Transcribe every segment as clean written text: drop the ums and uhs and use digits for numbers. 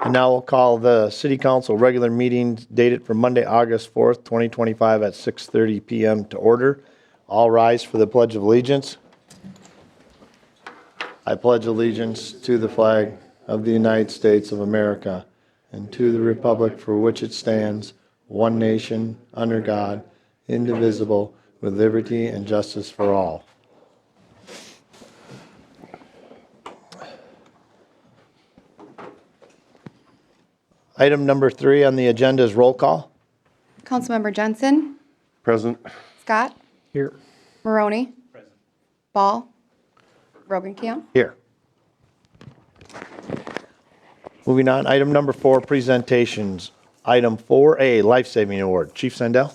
And now we'll call the city council regular meeting dated for Monday, August 4th, 2025 at 6:30 PM to order. All rise for the Pledge of Allegiance. I pledge allegiance to the flag of the United States of America and to the republic for which it stands, one nation, under God, indivisible, with liberty and justice for all. Item number 3 on the agenda is roll call. Councilmember Jensen, Present. Scott, Here. Maroney, Ball, Rogenkamp. Here. Moving on, item number 4, presentations. Item 4A, Life Saving Award. Chief Sandell.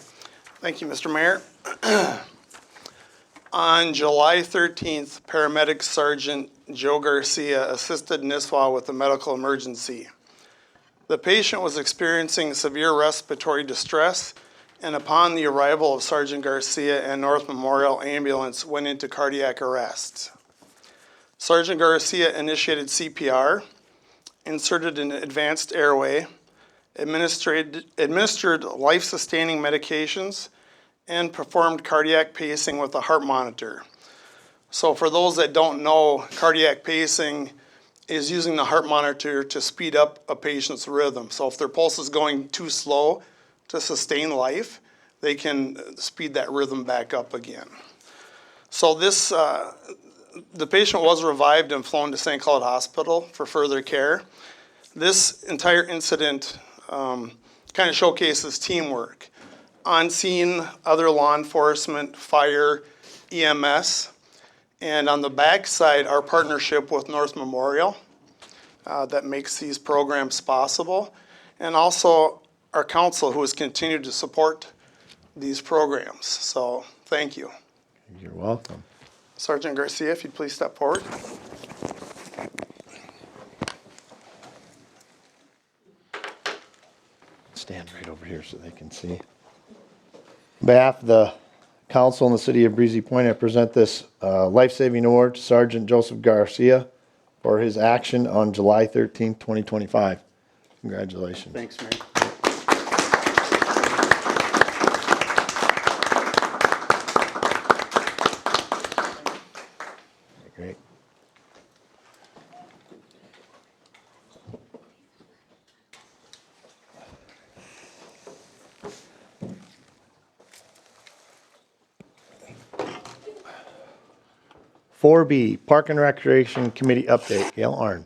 Thank you, Mr. Mayor. On July 13th, paramedic Sergeant Joe Garcia assisted Nisswa with a medical emergency. The patient was experiencing severe respiratory distress, and upon the arrival of Sergeant Garcia and North Memorial Ambulance went into cardiac arrest. Sergeant Garcia initiated CPR, inserted an advanced airway, administered life-sustaining medications, and performed cardiac pacing with a heart monitor. So for those that don't know, cardiac pacing is using the heart monitor to speed up a patient's rhythm. So if their pulse is going too slow to sustain life, they can speed that rhythm back up again. So the patient was revived and flown to St. Cloud Hospital for further care. This entire incident kind of showcases teamwork. On scene, other law enforcement, fire, EMS, and on the back side, our partnership with North Memorial that makes these programs possible, and also our council who has continued to support these programs. So thank you. You're welcome. Sergeant Garcia, if you'd please step forward. Stand right over here so they can see. On behalf of the council in the city of Breezy Point, I present this life-saving award to Sergeant Joseph Garcia for his action on July 13th, 2025. Congratulations. Thanks, Mayor. Great. Four B, Park and Recreation Committee update. Gail Arn.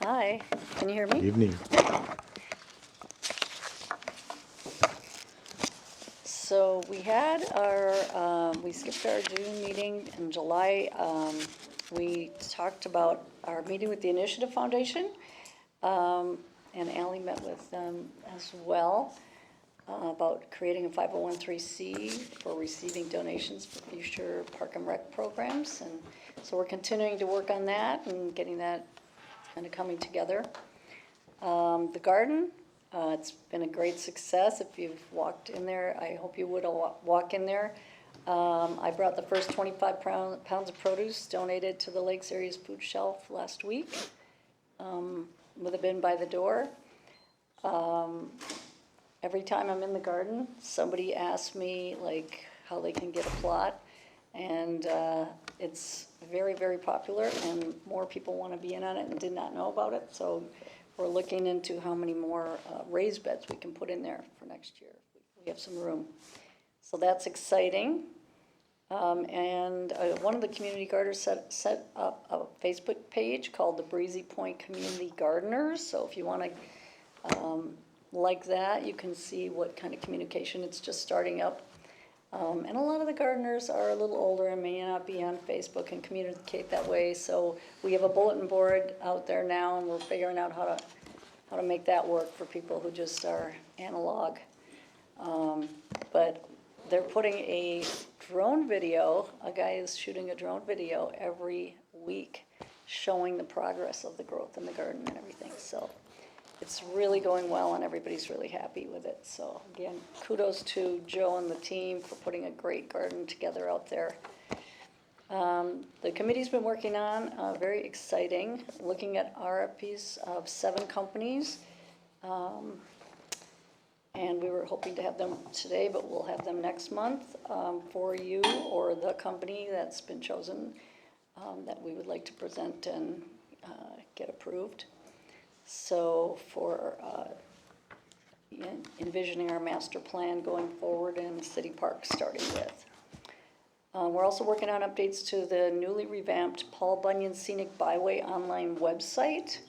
Hi, can you hear me? Evening. So we had our, we skipped our June meeting in July. We talked about our meeting with the Initiative Foundation, and Ally met with them as well about creating a 501(c) for receiving donations for future park and rec programs. And so we're continuing to work on that and getting that kind of coming together. The garden, it's been a great success. If you've walked in there, I hope you would walk in there. I brought the first 25 pounds of produce donated to the Lakes Area's food shelf last week with a bin by the door. Every time I'm in the garden, somebody asks me like how they can get a plot, and it's very, very popular, and more people want to be in on it and did not know about it. So we're looking into how many more raised beds we can put in there for next year. We have some room. So that's exciting. And one of the community gardeners set up a Facebook page called the Breezy Point Community Gardeners. So if you want to like that, you can see what kind of communication. It's just starting up. And a lot of the gardeners are a little older and may not be on Facebook and communicate that way. So we have a bulletin board out there now, and we're figuring out how to make that work for people who just are analog. But they're putting a drone video. A guy is shooting a drone video every week showing the progress of the growth in the garden and everything. So it's really going well, and everybody's really happy with it. So again, kudos to Joe and the team for putting a great garden together out there. The committee's been working on, very exciting, looking at RFPs of 7 companies. And we were hoping to have them today, but we'll have them next month for you or the company that's been chosen that we would like to present and get approved. So for envisioning our master plan going forward and city parks starting with. We're also working on updates to the newly revamped Paul Bunyan Scenic Byway online website.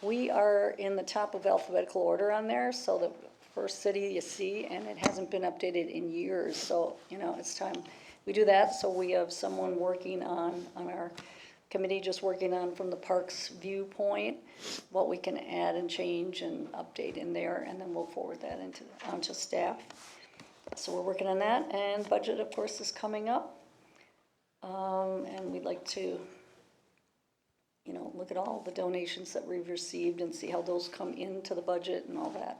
We are in the top of alphabetical order on there, so the first city you see, and it hasn't been updated in years, so, you know, it's time we do that. So we have someone working on our committee, just working on from the parks viewpoint, what we can add and change and update in there, and then we'll forward that onto staff. So we're working on that, and budget, of course, is coming up. And we'd like to, you know, look at all the donations that we've received and see how those come into the budget and all that.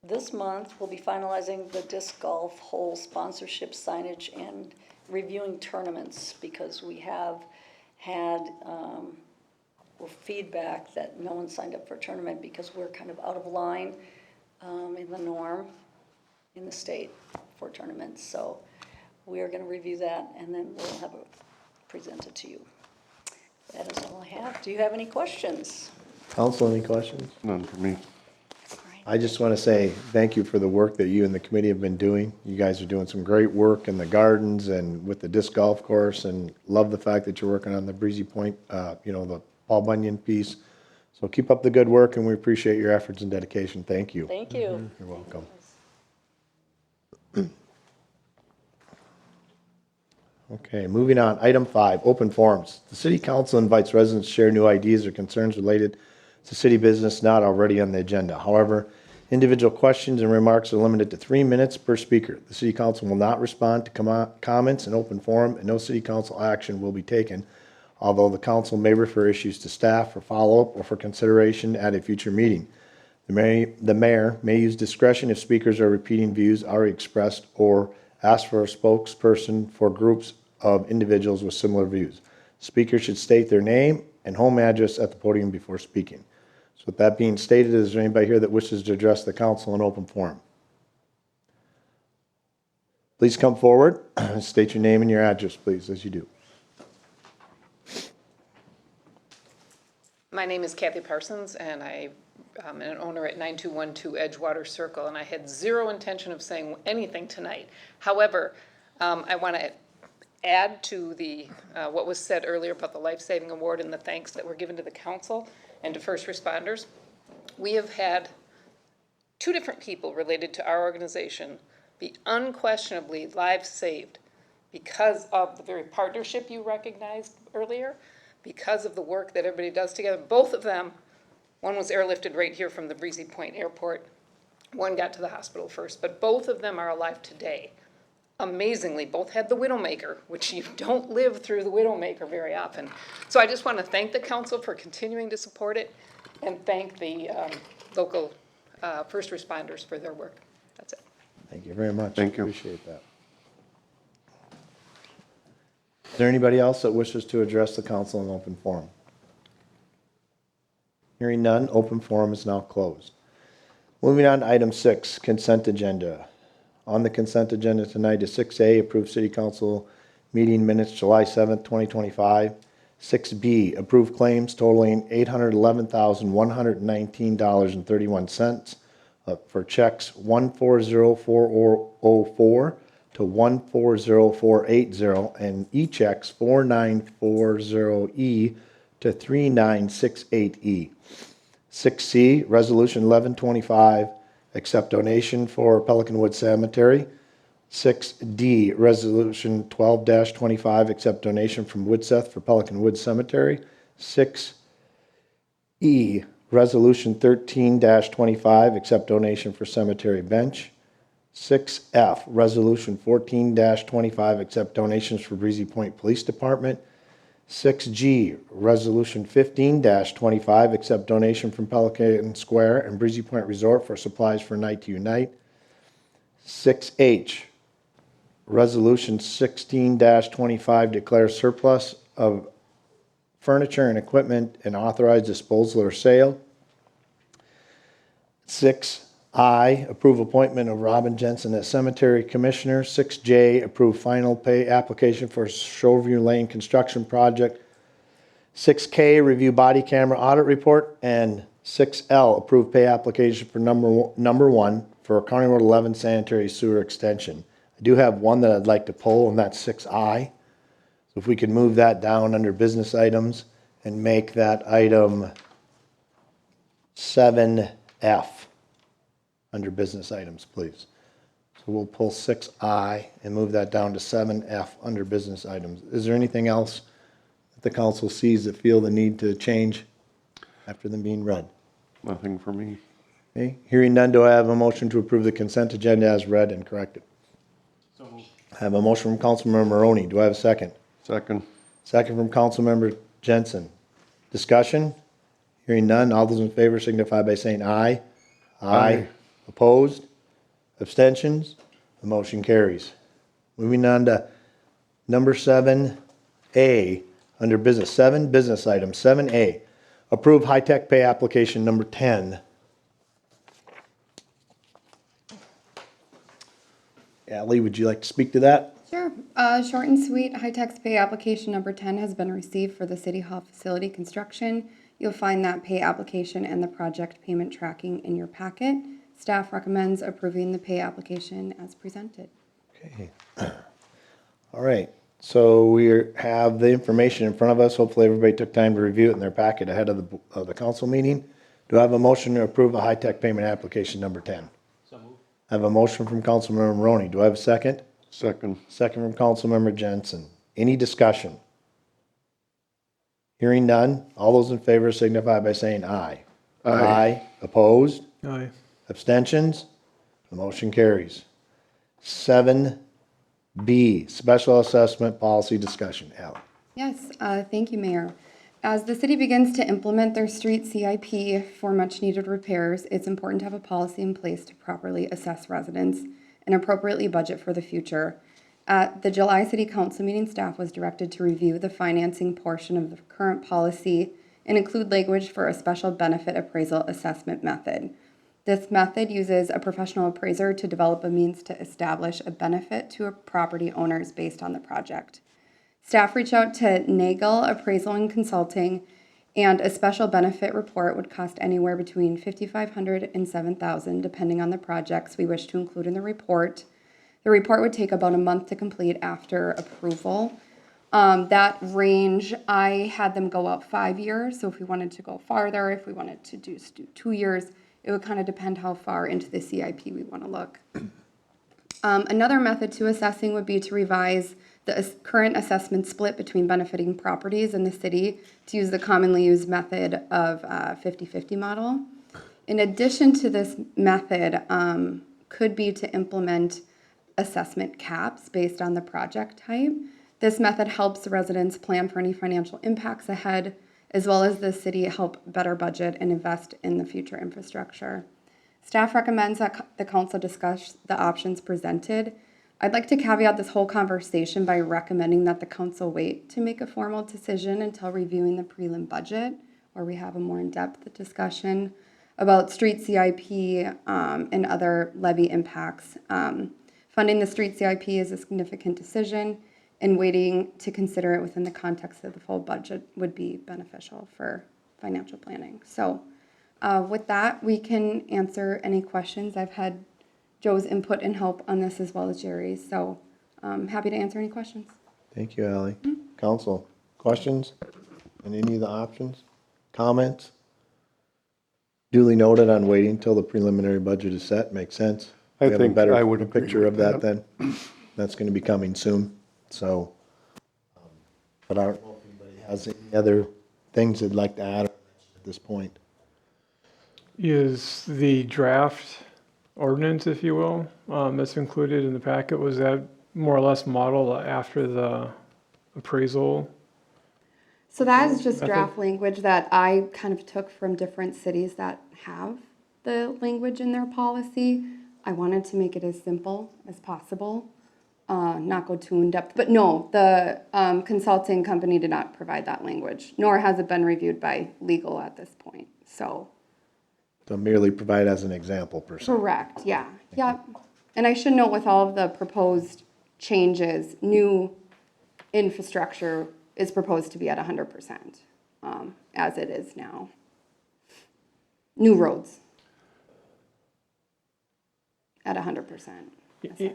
This month, we'll be finalizing the disc golf hole sponsorship signage and reviewing tournaments, because we have had feedback that no one signed up for a tournament because we're kind of out of line in the norm in the state for tournaments. So we are going to review that, and then we'll have it presented to you. That is all I have. Do you have any questions? Council, any questions? None for me. I just want to say thank you for the work that you and the committee have been doing. You guys are doing some great work in the gardens and with the disc golf course, and love the fact that you're working on the Breezy Point, you know, the Paul Bunyan piece. So keep up the good work, and we appreciate your efforts and dedication. Thank you. Thank you. You're welcome. Okay, moving on. Item 5, open forums. The city council invites residents to share new ideas or concerns related to city business not already on the agenda. However, individual questions and remarks are limited to 3 minutes per speaker. The city council will not respond to comments in open forum, and no city council action will be taken, although the council may refer issues to staff for follow-up or for consideration at a future meeting. The mayor may use discretion if speakers are repeating views already expressed or ask for a spokesperson for groups of individuals with similar views. Speakers should state their name and home address at the podium before speaking. So with that being stated, is there anybody here that wishes to address the council in open forum? Please come forward, state your name and your address, please, as you do. My name is Kathy Parsons, and I'm an owner at 9212 Edgewater Circle, and I had zero intention of saying anything tonight. However, I want to add to the what was said earlier about the Life Saving Award and the thanks that were given to the council and to first responders. We have had 2 different people related to our organization be unquestionably lives saved because of the very partnership you recognized earlier, because of the work that everybody does together. Both of them, one was airlifted right here from the Breezy Point Airport. One got to the hospital first, but both of them are alive today. Amazingly, both had the Widowmaker, which you don't live through the Widowmaker very often. So I just want to thank the council for continuing to support it, and thank the local first responders for their work. That's it. Thank you very much. Thank you. Appreciate that. Is there anybody else that wishes to address the council in open forum? Hearing none, open forum is now closed. Moving on to item 6, consent agenda. On the consent agenda tonight is 6A, approve city council meeting minutes July 7th, 2025. 6B, approve claims totaling $811,119.31 for checks 140404 to 140480 and e-checks 4940E to 3968E. 6C, resolution 1125, accept donation for Pelican Wood Cemetery. 6D, resolution 12-25, accept donation from Woodseth for Pelican Wood Cemetery. 6E, resolution 13-25, accept donation for Cemetery Bench. 6F, resolution 14-25, accept donations for Breezy Point Police Department. 6G, resolution 15-25, accept donation from Pelican Square and Breezy Point Resort for supplies for Night to Unite. 6H, Resolution 16-25 declares surplus of furniture and equipment and authorize disposal or sale. 6I, approve appointment of Robin Jensen as cemetery commissioner. 6J, approve final pay application for Shoreview Lane construction project. 6K, review body camera audit report. And 6L, approve pay application for number one for County Road 11 sanitary sewer extension. I do have one that I'd like to pull, and that's 6I. So if we could move that down under business items and make that item 7F under business items, please. So we'll pull 6I and move that down to 7F under business items. Is there anything else that the council sees that feel the need to change after them being read? Nothing for me. Okay, hearing none, do I have a motion to approve the consent agenda as read and corrected? I have a motion from Councilmember Maroney. Do I have a second? Second. Second from Councilmember Jensen. Discussion? Hearing none, all those in favor signify by saying aye. Aye. Opposed? Abstentions? The motion carries. Moving on to number 7A, under business, 7 business items. 7A, approve high-tech pay application number 10. Ally, would you like to speak to that? Sure. Short and sweet, high-tax pay application number 10 has been received for the City Hall facility construction. You'll find that pay application and the project payment tracking in your packet. Staff recommends approving the pay application as presented. Okay. All right, so we have the information in front of us. Hopefully everybody took time to review it in their packet ahead of the council meeting. Do I have a motion to approve a high-tech payment application number 10? So moved. I have a motion from Councilmember Maroney. Do I have a second? Second. Second from Councilmember Jensen. Any discussion? Hearing none, all those in favor signify by saying aye. Aye. Opposed? Aye. Abstentions? The motion carries. 7B, special assessment policy discussion. Ally. Yes, thank you, Mayor. As the city begins to implement their street CIP for much-needed repairs, it's important to have a policy in place to properly assess residents and appropriately budget for the future. At the July City Council meeting, staff was directed to review the financing portion of the current policy and include language for a special benefit appraisal assessment method. This method uses a professional appraiser to develop a means to establish a benefit to property owners based on the project. Staff reached out to Nagel Appraisal and Consulting, and a special benefit report would cost anywhere between $5,500 and $7,000, depending on the projects we wish to include in the report. The report would take about a month to complete after approval. That range, I had them go out 5 years, so if we wanted to go farther, if we wanted to do 2 years, it would kind of depend how far into the CIP we want to look. Another method to assessing would be to revise the current assessment split between benefiting properties in the city to use the commonly used method of 50-50 model. In addition to this method, could be to implement assessment caps based on the project type. This method helps the residents plan for any financial impacts ahead, as well as the city help better budget and invest in the future infrastructure. Staff recommends that the council discuss the options presented. I'd like to caveat this whole conversation by recommending that the council wait to make a formal decision until reviewing the prelim budget, where we have a more in-depth discussion about street CIP and other levy impacts. Funding the street CIP is a significant decision, and waiting to consider it within the context of the full budget would be beneficial for financial planning. So with that, we can answer any questions. I've had Joe's input and help on this as well as Jerry's, so I'm happy to answer any questions. Thank you, Ally. Council, questions on any of the options? Comments? Duly noted on waiting until the preliminary budget is set. Makes sense. I We have a think better I would agree picture with of that that. then. That's going to be coming soon, so. But I don't know if anybody has any other things they'd like to add at this point. Is the draft ordinance, if you will, that's included in the packet, was that more or less modeled after the appraisal? So that is just draft language that I kind of took from different cities that have the language in their policy. I wanted to make it as simple as possible. not go too in depth, but no, the consulting company did not provide that language, nor has it been reviewed by legal at this point, so. So merely provide as an example per se. Correct, yeah, yeah. And I should note with all of the proposed changes, new infrastructure is proposed to be at 100%, as it is now. New roads at 100%.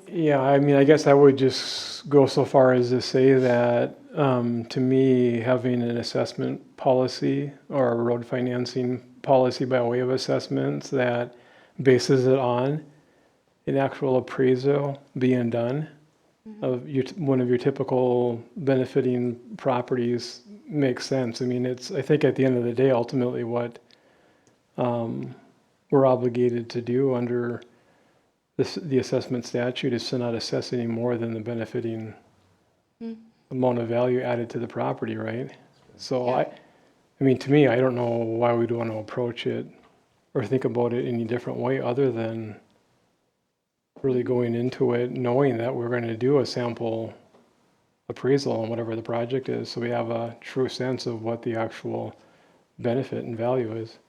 Yeah, I mean, I guess I would just go so far as to say that, to me, having an assessment policy or a road financing policy by way of assessments that bases it on an actual appraisal being done of one of your typical benefiting properties makes sense. I mean, I think at the end of the day, ultimately what we're obligated to do under the assessment statute is to not assess any more than the benefiting amount of value added to the property, right? So I mean, to me, I don't know why we'd want to approach it or think about it any different way other than really going into it knowing that we're going to do a sample appraisal on whatever the project is, so we have a true sense of what the actual benefit and value is.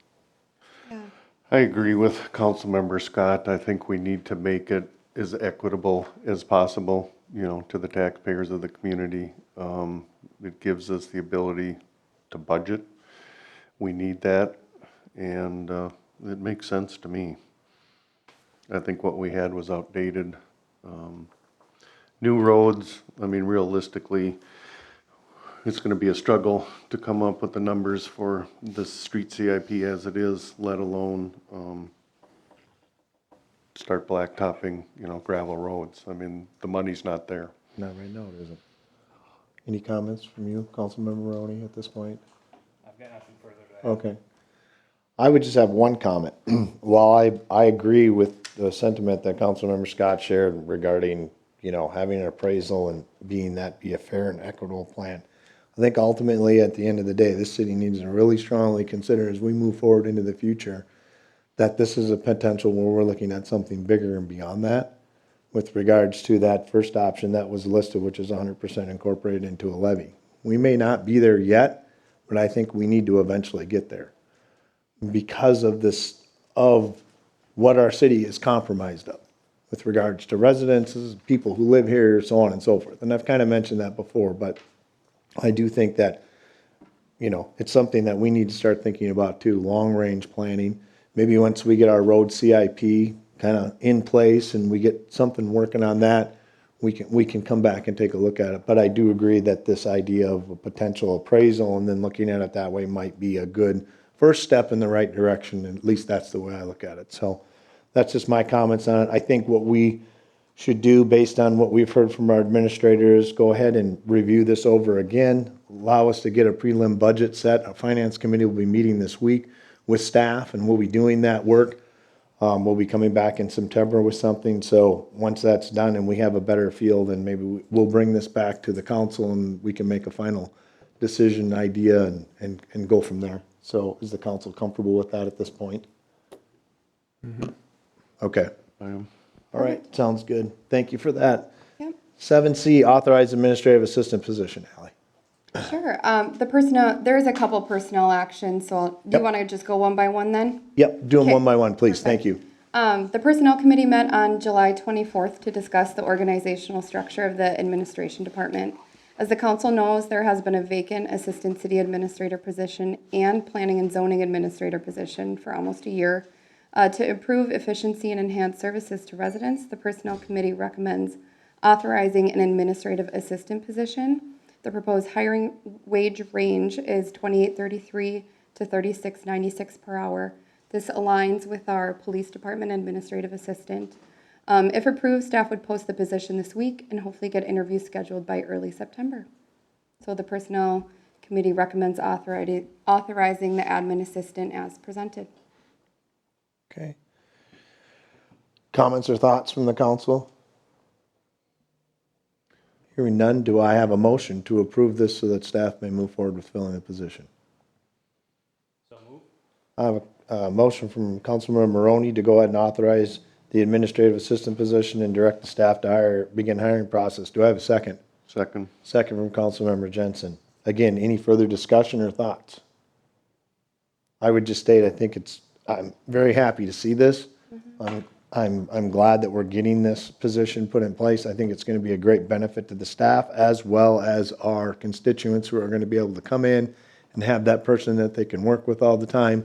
I agree with Councilmember Scott. I think we need to make it as equitable as possible, to the taxpayers of the community. It gives us the ability to budget. We need that, and it makes sense to me. I think what we had was outdated. New roads, I mean, realistically, it's gonna be a struggle to come up with the numbers for the street CIP as it is, let alone, start blacktopping, gravel roads. I mean, the money's not there. Not right now, it isn't. Any comments from you, Councilmember Maroney, at this point? I've got nothing further to add. Okay. I would just have one comment. While I agree with the sentiment that Councilmember Scott shared regarding, having an appraisal and being that be a fair and equitable plan, I think ultimately, at the end of the day, this city needs to really strongly consider as we move forward into the future that this is a potential where we're looking at something bigger and beyond that with regards to that first option that was listed, which is 100% incorporated into a levy. We may not be there yet, but I think we need to eventually get there because of what our city is compromised of with regards to residences, people who live here, so on and so forth. And I've kind of mentioned that before, but I do think that, it's something that we need to start thinking about too, long-range planning. Maybe once we get our road CIP kind of in place and we get something working on that, we can come back and take a look at it. But I do agree that this idea of a potential appraisal and then looking at it that way might be a good first step in the right direction, and at least that's the way I look at it. So that's just my comments on it. I think what we should do based on what we've heard from our administrators, go ahead and review this over again, allow us to get a prelim budget set. Our finance committee will be meeting this week with staff and we'll be doing that work. We'll be coming back in September with something. So once that's done and we have a better feel, then maybe we'll bring this back to the council and we can make a final decision idea and go from there. So is the council comfortable with that at this point? Okay. I am. All right, sounds good. Thank you for that. Yep. 7C, authorized administrative assistant position, Ally. Sure. The personnel, there's a couple personnel actions, so do you want to just go one by one then? Yep, do them Okay. one by one, please. Thank you. The Personnel Committee met on July 24th to discuss the organizational structure of the administration department. As the council knows, there has been a vacant assistant city administrator position and planning and zoning administrator position for almost a year. To improve efficiency and enhance services to residents, the Personnel Committee recommends authorizing an administrative assistant position. The proposed hiring wage range is $28.33 to $36.96 per hour. This aligns with our police department administrative assistant. If approved, staff would post the position this week and hopefully get interviews scheduled by early September. So the Personnel Committee recommends authorizing the admin assistant as presented. Okay. Comments or thoughts from the council? Hearing none, do I have a motion to approve this so that staff may move forward with filling the position? So move. I have a motion from Councilmember Maroney to go ahead and authorize the administrative assistant position and direct the staff to begin hiring process. Do I have a second? Second. Second from Councilmember Jensen. Again, any further discussion or thoughts? I would just state, I'm very happy to see this. I'm glad that we're getting this position put in place. I think it's going to be a great benefit to the staff as well as our constituents who are going to be able to come in and have that person that they can work with all the time.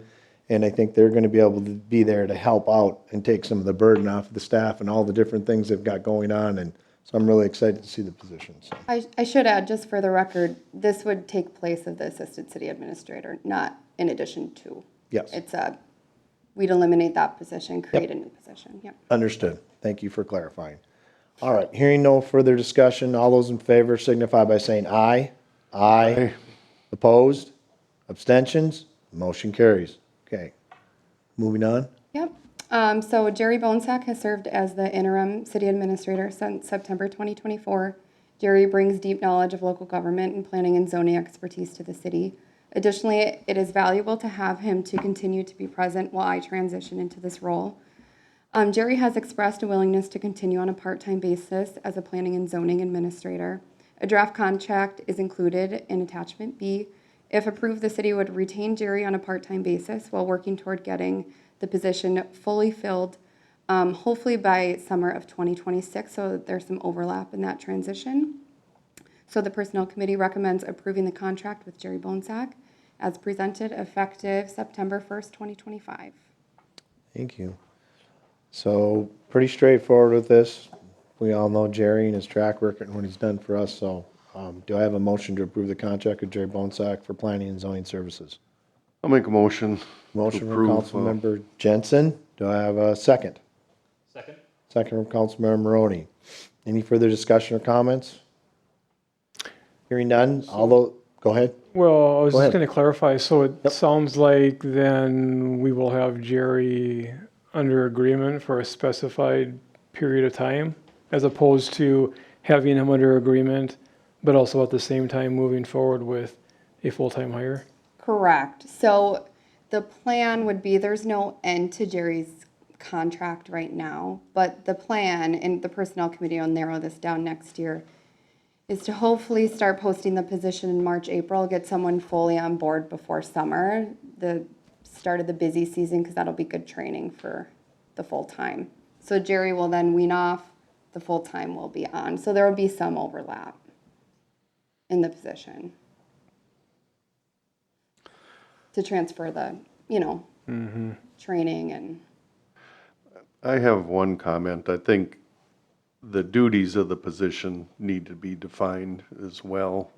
And I think they're going to be able to be there to help out and take some of the burden off of the staff and all the different things they've got going on. And so I'm really excited to see the positions. I should add, just for the record, this would take place of the assistant city administrator, not in addition to. Yes. We'd eliminate that position, create a new position, yep. Understood. Thank you for clarifying. All right, hearing no further discussion, all those in favor signify by saying aye. Aye. Opposed? Abstentions? Motion carries. Okay. Moving on. Yep. So Jerry Bonesack has served as the interim city administrator since September 2024. Jerry brings deep knowledge of local government and planning and zoning expertise to the city. Additionally, it is valuable to have him to continue to be present while I transition into this role. Jerry has expressed a willingness to continue on a part-time basis as a planning and zoning administrator. A draft contract is included in attachment B. If approved, the city would retain Jerry on a part-time basis while working toward getting the position fully filled, hopefully by summer of 2026, so that there's some overlap in that transition. So the Personnel Committee recommends approving the contract with Jerry Bonesack as presented, effective September 1st, 2025. Thank you. So pretty straightforward with this. We all know Jerry and his track record and what he's done for us. So do I have a motion to approve the contract with Jerry Bonesack for planning and zoning services? I'll make a motion. Motion from approve, Councilmember Jensen. Do I have a second? Second? Second from Councilmember Maroney. Any further discussion or comments? Hearing none, although, go ahead. Well, I was Go just ahead. going to clarify, so it sounds like then we will have Jerry under agreement for a specified period of time, as opposed to having him under agreement, but also at the same time moving forward with a full-time hire? Correct. So the plan would be, there's no end to Jerry's contract right now, but the plan, and the Personnel Committee will narrow this down next year, is to hopefully start posting the position in March, April, get someone fully on board before summer, the start of the busy season, because that'll be good training for the full-time. So Jerry will then wean off, the full-time will be on. So there will be some overlap in the position to transfer the, training and. I have one comment. I think the duties of the position need to be defined as well.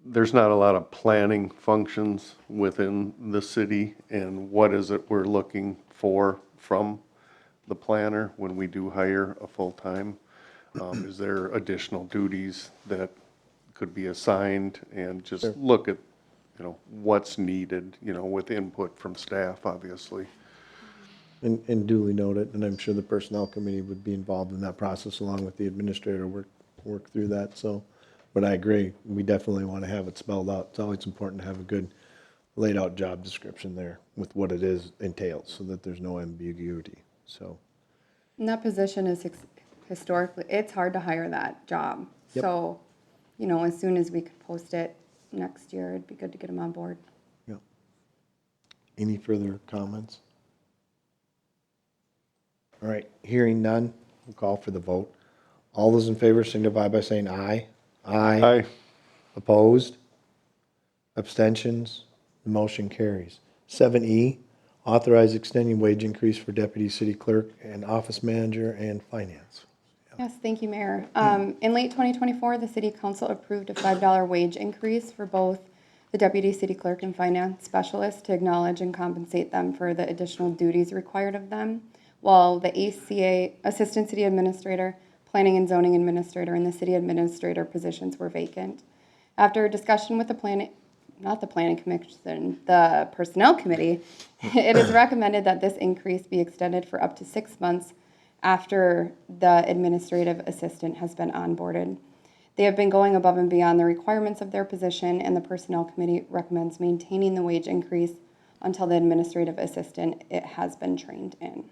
There's not a lot of planning functions within the city, and what is it we're looking for from the planner when we do hire a full-time? Is there additional duties that could be assigned, and just look at, what's needed, with input from staff, obviously. And duly noted, and I'm sure the Personnel Committee would be involved in that process along with the administrator, work through that, so. But I agree, we definitely want to have it spelled out. It's always important to have a good laid out job description there with what it is entails, so that there's no ambiguity, so. And that position is historically, it's hard to hire that job. Yep. So, as soon as we could post it next year, it'd be good to get them on board. Yeah. Any further comments? All right, hearing none, we'll call for the vote. All those in favor signify by saying aye. Aye. Opposed? Abstentions? The motion carries. 7E, authorize extending wage increase for deputy city clerk and office manager and finance. Yes, thank you, Mayor. In late 2024, the City Council approved a $5 wage increase for both the deputy city clerk and finance specialist to acknowledge and compensate them for the additional duties required of them, while the ACA, Assistant City Administrator, Planning and Zoning Administrator, and the City Administrator positions were vacant. After a discussion with the Planning Commission, the Personnel Committee, it is recommended that this increase be extended for up to 6 months after the administrative assistant has been onboarded. They have been going above and beyond the requirements of their position, and the Personnel Committee recommends maintaining the wage increase until the administrative assistant has been trained in.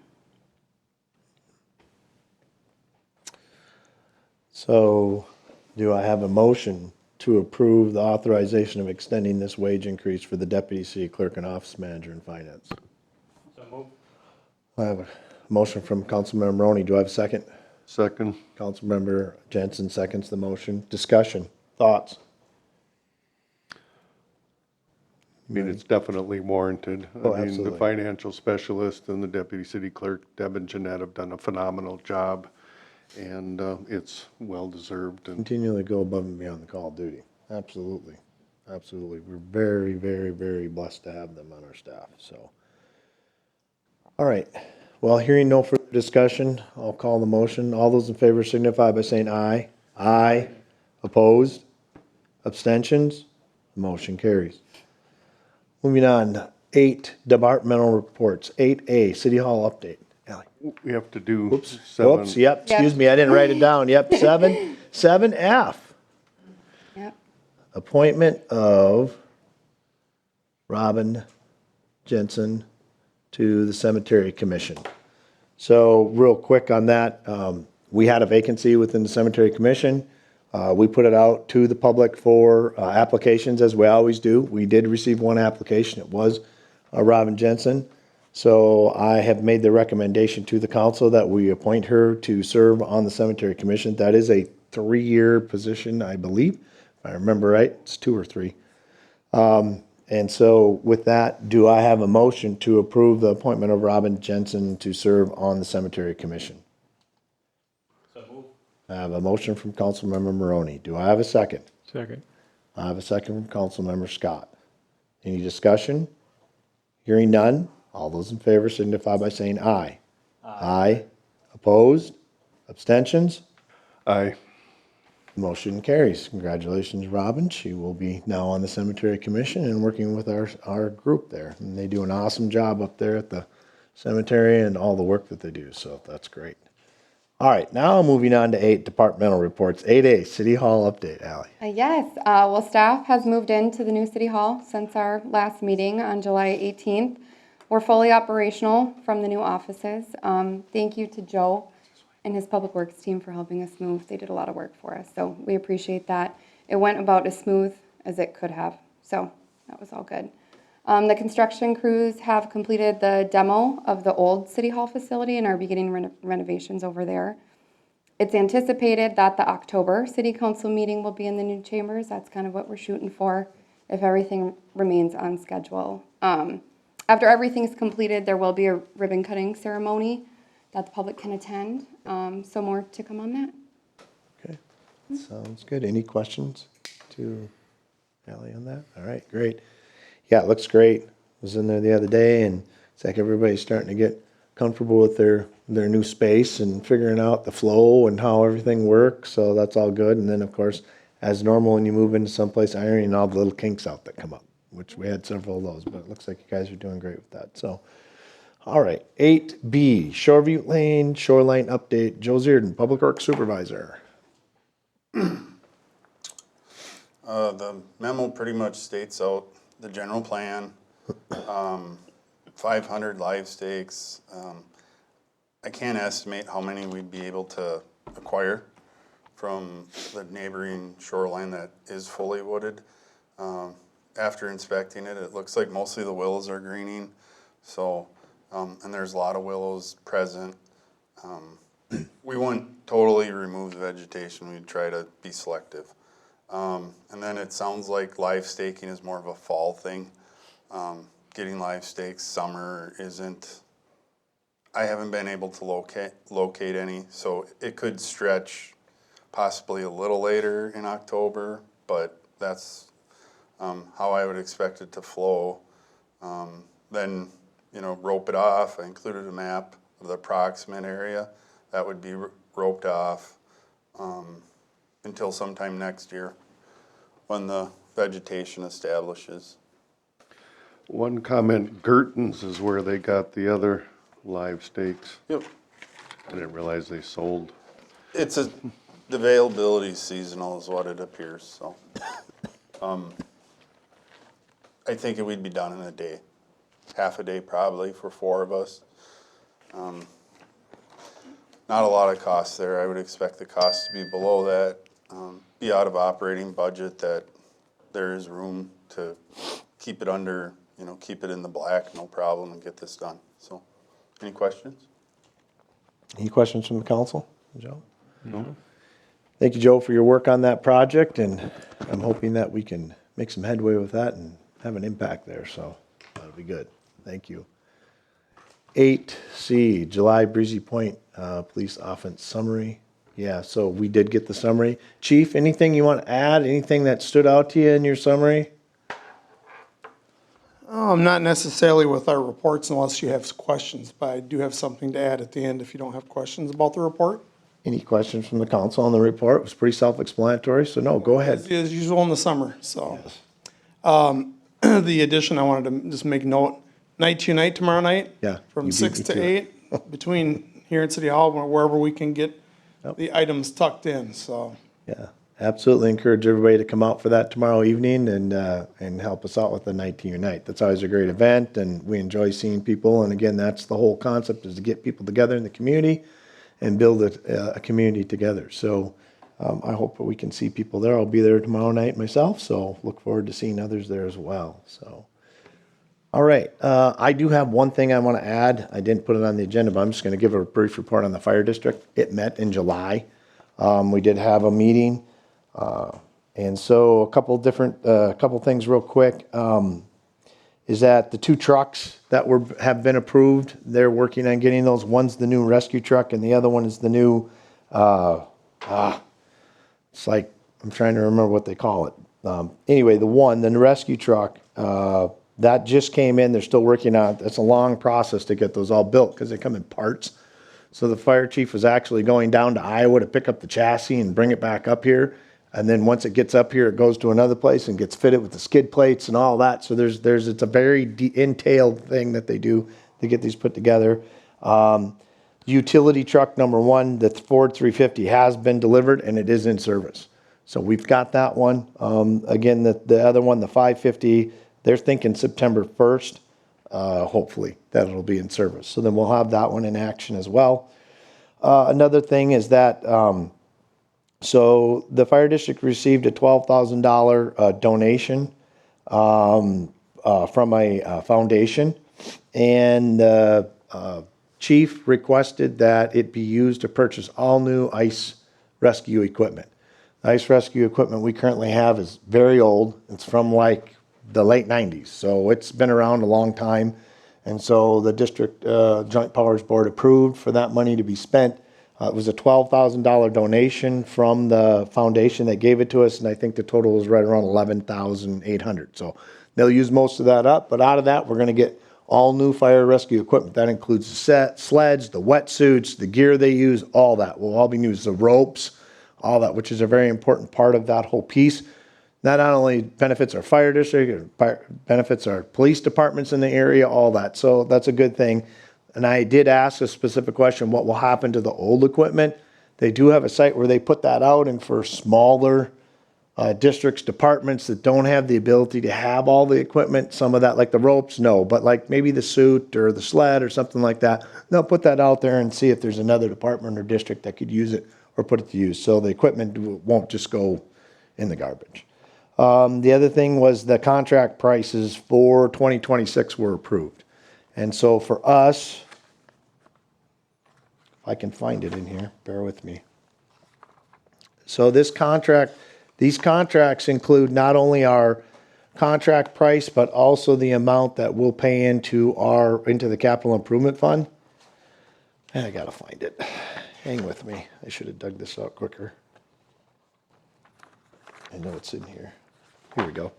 So do I have a motion to approve the authorization of extending this wage increase for the deputy city clerk and office manager in finance? So move. I have a motion from Councilmember Maroney. Do I have a second? Second, Councilmember Jensen seconds the motion. Discussion, thoughts? I mean, it's definitely warranted. Oh, I mean, the absolutely. financial specialist and the deputy city clerk, Deb and Jeanette, have done a phenomenal job, and it's well-deserved. And Continually go above and beyond the call of duty. Absolutely. Absolutely. We're very, very, very blessed to have them on our staff, so. All right. Well, hearing no further discussion, I'll call the motion. All those in favor signify by saying aye. Aye. Opposed? Abstentions? Motion carries. Moving on, 8 departmental reports. 8A, City Hall update. Ally. we have to do Oops, 7. oops, yep, excuse me, I didn't write it down. Yep, 7F. Yep. Appointment of Robin Jensen to the Cemetery Commission. So real quick on that, we had a vacancy within the Cemetery Commission. We put it out to the public for applications, as we always do. We did receive one application. It was Robin Jensen. So I have made the recommendation to the council that we appoint her to serve on the Cemetery Commission. That is a 3-year position, I believe. If I remember right, it's 2 or 3. And so with that, do I have a motion to approve the appointment of Robin Jensen to serve on the Cemetery Commission? So move. I have a motion from Councilmember Maroney. Do I have a second? Second. I have a second from Councilmember Scott. Any discussion? Hearing none, all those in favor signify by saying aye. Aye. Opposed? Abstentions? Aye. Motion carries. Congratulations, Robin. She will be now on the Cemetery Commission and working with our group there. And they do an awesome job up there at the cemetery and all the work that they do, so that's great. All right, now moving on to 8 departmental reports. 8A, City Hall update, Ally. Yes, well, staff has moved into the new City Hall since our last meeting on July 18th. We're fully operational from the new offices. Thank you to Joe and his Public Works team for helping us move. They did a lot of work for us, so we appreciate that. It went about as smooth as it could have, so that was all good. The construction crews have completed the demo of the old City Hall facility and are beginning renovations over there. It's anticipated that the October City Council meeting will be in the new chambers. That's kind of what we're shooting for, if everything remains on schedule. After everything's completed, there will be a ribbon cutting ceremony that the public can attend. So more to come on that. Okay, sounds good. Any questions to Ally on that? All right, great. Yeah, it looks great. Was in there the other day, and it's like everybody's starting to get comfortable with their new space and figuring out the flow and how everything works, so that's all good. And then, of course, as normal, when you move into someplace, ironing all the little kinks out that come up, which we had several of those, but it looks like you guys are doing great with that, so. All right, 8B, Shoreview Lane Shoreline Update. Joe Zierden, Public Works Supervisor. The memo pretty much states out the general plan, 500 live stakes. I can't estimate how many we'd be able to acquire from the neighboring shoreline that is fully wooded. After inspecting it, it looks like mostly the willows are greening, so, and there's a lot of willows present. We wouldn't totally remove the vegetation, we'd try to be selective. And then it sounds like live staking is more of a fall thing. Getting live stakes summer isn't, I haven't been able to locate any, so it could stretch possibly a little later in October, but that's how I would expect it to flow. Then, you know, rope it off. I included a map of the approximate area that would be roped off until sometime next year when the vegetation establishes. One comment, Gertens is where they got the other live stakes. Yep. I didn't realize they sold. It's the availability is seasonal is what it appears, so. I think it would be done in a day, half a day probably for 4 of us. not a lot of costs there. I would expect the cost to be below that, be out of operating budget, that there is room to keep it under, keep it in the black, no problem, and get this done. So, any questions? Any questions from the council? Joe? No. Thank you, Joe, for your work on that project, and I'm hoping that we can make some headway with that and have an impact there, so that'll be good. Thank you. 8C, July Breezy Point Police Offense Summary. Yeah, so we did get the summary. Chief, anything you want to add? Anything that stood out to you in your summary? Not necessarily with our reports unless you have questions, but I do have something to add at the end if you don't have questions about the report. Any questions from the council on the report? It was pretty self-explanatory, so no, go ahead. As usual in the summer, so. The addition, I wanted to just make note, night to night tomorrow night. Yeah, you From beat 6 me to to it. 8, between here at City Hall, wherever we can get the items tucked in, so. Yeah, absolutely encourage everybody to come out for that tomorrow evening and help us out with the night to your night. That's always a great event, and we enjoy seeing people. And again, that's the whole concept, is to get people together in the community and build a community together. So I hope that we can see people there. I'll be there tomorrow night myself, so look forward to seeing others there as well. So, all right, I do have one thing I want to add. I didn't put it on the agenda, but I'm just going to give a brief report on the fire district. It met in July. We did have a meeting, and so a couple things real quick. Is that the 2 trucks that have been approved, they're working on getting those. One's the new rescue truck and the other one is the new, it's like, I'm trying to remember what they call it. Anyway, the rescue truck, that just came in. They're still working on it. It's a long process to get those all built because they come in parts. So the fire chief was actually going down to Iowa to pick up the chassis and bring it back up here. And then once it gets up here, it goes to another place and gets fitted with the skid plates and all that. So it's a very entailed thing that they do to get these put together. Utility truck number 1, the Ford 350, has been delivered and it is in service. So we've got that one. Again, the other one, the 550, they're thinking September 1st. Hopefully that it'll be in service. So then we'll have that one in action as well. Another thing is that, so the fire district received a $12,000 donation from a foundation, and chief requested that it be used to purchase all new ice rescue equipment. The ice rescue equipment we currently have is very old. It's from like the late 90s, so it's been around a long time. And so the district Joint Powers Board approved for that money to be spent. It was a $12,000 donation from the foundation that gave it to us, and I think the total was right around $11,800. So they'll use most of that up, but out of that, we're going to get all new fire rescue equipment. That includes the sleds, the wetsuits, the gear they use, all that will all be used, the ropes, all that, which is a very important part of that whole piece. That not only benefits our fire district, it benefits our police departments in the area, all that. So that's a good thing. And I did ask a specific question, what will happen to the old equipment? They do have a site where they put that out, and for smaller districts, departments that don't have the ability to have all the equipment, some of that, like the ropes, no, but like maybe the suit or the sled or something like that, they'll put that out there and see if there's another department or district that could use it or put it to use. So the equipment won't just go in the garbage. The other thing was the contract prices for 2026 were approved. And so for us, if I can find it in here, bear with me. So these contracts include not only our contract price, but also the amount that we'll pay into the capital improvement fund. And I gotta find it. Hang with me. I should have dug this out quicker. I know it's in here. Here we go.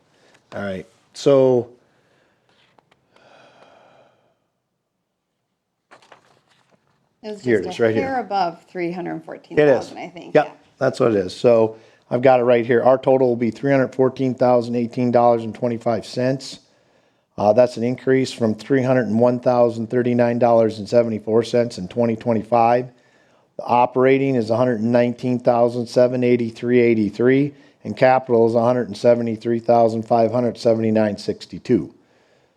All right. So It was Here it just is, right a here. hair above It is. 314,000, I think. Yep, that's what it is. So I've got it right here. Our total will be $314,018.25. That's an increase from $301,039.74 in 2025. The operating is $119,783.83, and capital is $173,579.62.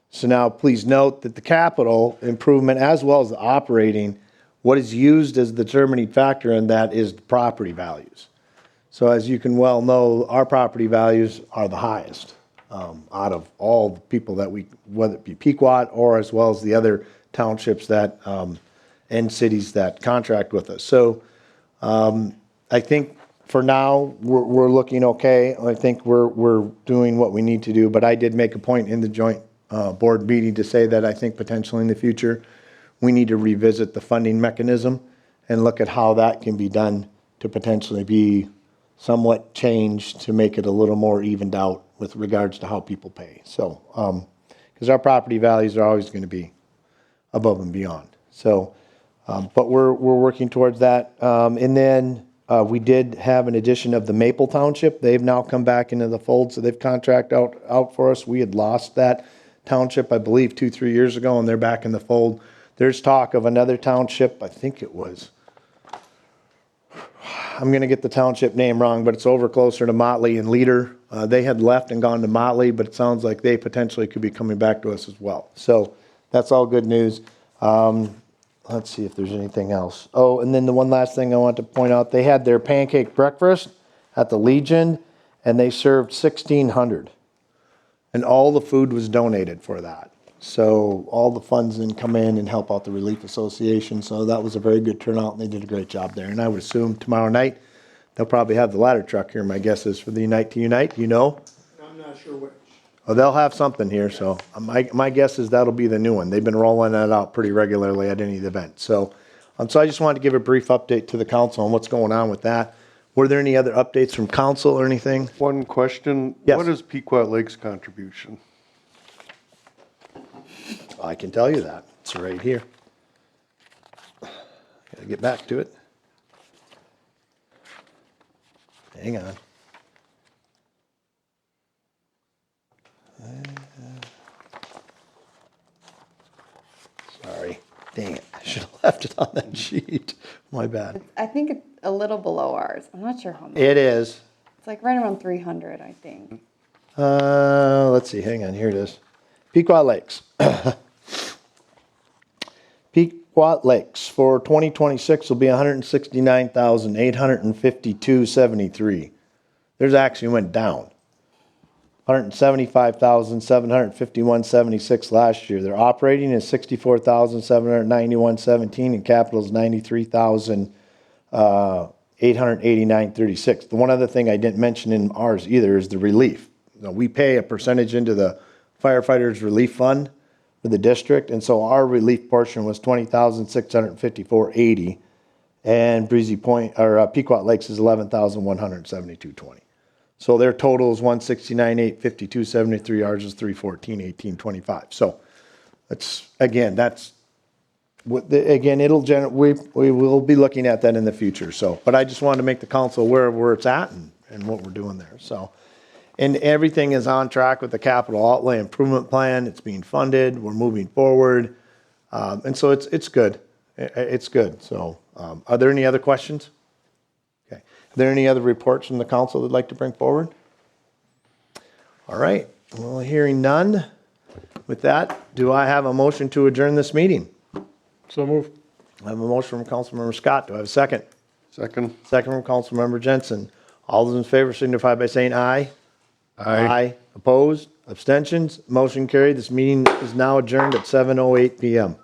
So now please note that the capital improvement as well as the operating What is used as the determining factor in that is the property values. So as you can well know, our property values are the highest out of all the people that we, whether it be Pequot or as well as the other townships that, and cities that contract with us. So I think for now, we're looking okay. I think we're doing what we need to do, but I did make a point in the joint board meeting to say that I think potentially in the future, we need to revisit the funding mechanism and look at how that can be done to potentially be somewhat changed to make it a little more evened out with regards to how people pay. So, because our property values are always going to be above and beyond. So, but we're working towards that. And then we did have an addition of the Maple Township. They've now come back into the fold, so they've contracted out for us. We had lost that township, I believe, 2-3 years ago, and they're back in the fold. There's talk of another township, I think it was, I'm gonna get the township name wrong, but it's over closer to Motley and Leader. They had left and gone to Motley, but it sounds like they potentially could be coming back to us as well. So that's all good news. Let's see if there's anything else. Oh, and then the one last thing I want to point out, they had their pancake breakfast at the Legion, and they served 1,600. And all the food was donated for that. So all the funds then come in and help out the Relief Association. So that was a very good turnout, and they did a great job there. And I would assume tomorrow night, they'll probably have the ladder truck here, my guess is, for the Unite to Unite. Do you know? I'm not sure which. Oh, they'll have something here, so my guess is that'll be the new one. They've been rolling that out pretty regularly at any event. So I just wanted to give a brief update to the council on what's going on with that. Were there any other updates from council or anything? One question. Yes. What is Pequot Lake's contribution? I can tell you that. It's right here. Gotta get back to it. Hang on. Sorry. Dang it. I should have left it on that sheet. My bad. I think it's a little below ours. I'm not sure how much. It is. It's like right around 300, I think. Let's see. Hang on. Here it is. Pequot Lakes. Pequot Lakes for 2026 will be 169,852.73. Theirs actually went down. 175,751.76 last year. Their operating is 64,791.17 and capital is 93,889.36. The one other thing I didn't mention in ours either is the relief. Now, we pay a percentage into the firefighters relief fund for the district, and so our relief portion was 20,654.80, and Breezy Point or Pequot Lakes is 11,172.20. So their total is 169,852.73. Ours is 314,1825. So that's what we will be looking at that in the future. So, but I just wanted to make the council aware of where it's at and what we're doing there. So. And everything is on track with the capital outlay improvement plan. It's being funded. We're moving forward. And so it's good. It's good. So are there any other questions? Okay. Are there any other reports from the council that'd like to bring forward? All right. Well, hearing none. With that, do I have a motion to adjourn this meeting? So move. I have a motion from Councilmember Scott. Do I have a second? Second. Second from Councilmember Jensen. All those in favor signify by saying aye. Aye. Opposed? Abstentions? Motion carried. This meeting is now adjourned at 7:08 PM.